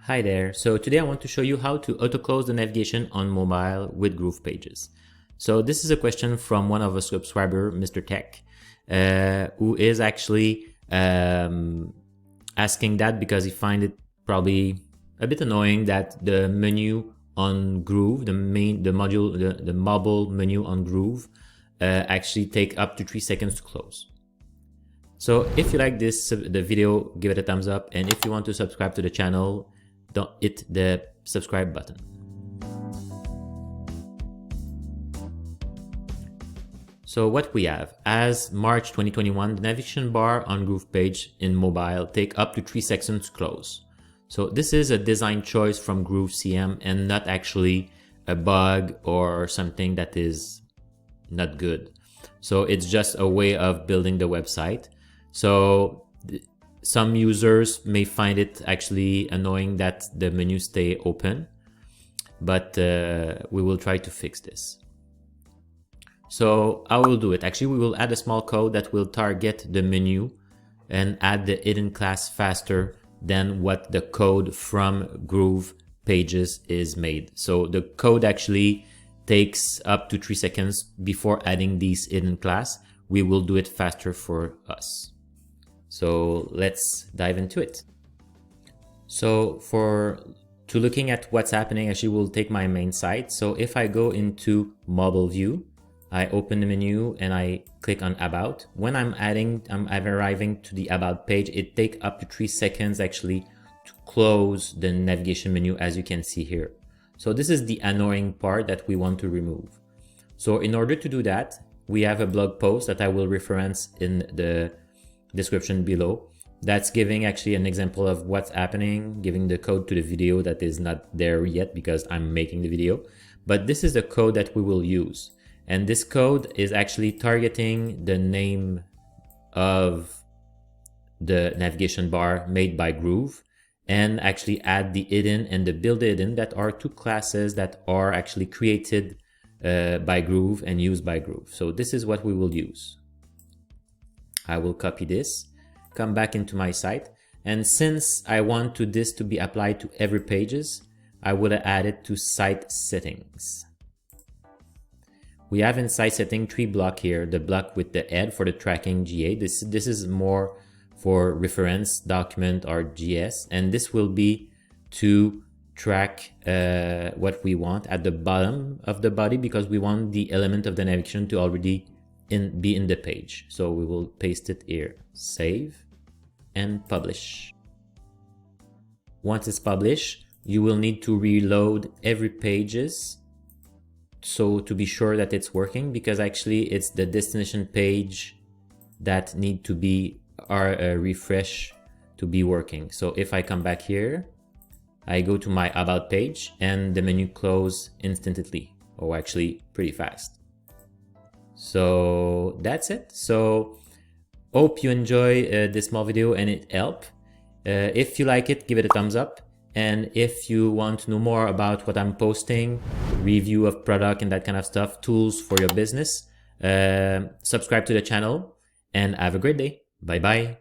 Hi there. So today I want to show you how to auto-close the navigation on mobile with GroovePages. So this is a question from one of our subscribers, Mr. Tech, who is actually asking that because he finds it probably a bit annoying that the menu on Groove, the mobile menu on Groove, actually take up to 3 seconds to close. So if you like the video, give it a thumbs up, and if you want to subscribe to the channel, don't hit the subscribe button. So what we have, as March 2021, the navigation bar on GroovePage in mobile take up to 3 seconds to close. So this is a design choice from GrooveCM and not actually a bug or something that is not good. So it's just a way of building the website. So some users may find it actually annoying that the menus stay open, but we will try to fix this. So I will do it. Actually, we will add a small code that will target the menu and add the hidden class faster than what the code from GroovePages is made. So the code actually takes up to 3 seconds before adding these hidden class. We will do it faster for us. So let's dive into it. So to looking at what's happening, actually we'll take my main site. So if I go into mobile view, I open the menu and I click on about. When I'm arriving to the about page, it takes up to 3 seconds actually to close the navigation menu, as you can see here. So this is the annoying part that we want to remove. So in order to do that, we have a blog post that I will reference in the description below. That's giving actually an example of what's happening, giving the code to the video that is not there yet because I'm making the video. But this is the code that we will use. And this code is actually targeting the name of the navigation bar made by Groove, and actually add the hidden and the build hidden, that are two classes that are actually created by Groove and used by Groove. So this is what we will use. I will copy this, come back into my site, and since I want this to be applied to every pages, I would add it to site settings. We have in site setting 3 blocks here, the block with the head for the tracking GA. This is more for reference, document, or GS, and this will be to track what we want at the bottom of the body, because we want the element of the navigation to already be in the page. So we will paste it here, save, and publish. Once it's published, you will need to reload every pages, so to be sure that it's working, because actually it's the destination page that need to be refresh to be working. So if I come back here, I go to my about page and the menu close instantly, or actually pretty fast. So that's it. So hope you enjoy this small video and it helped. If you like it, give it a thumbs up. And if you want to know more about what I'm posting, review of product and that kind of stuff, tools for your business, subscribe to the channel and have a great day. Bye bye.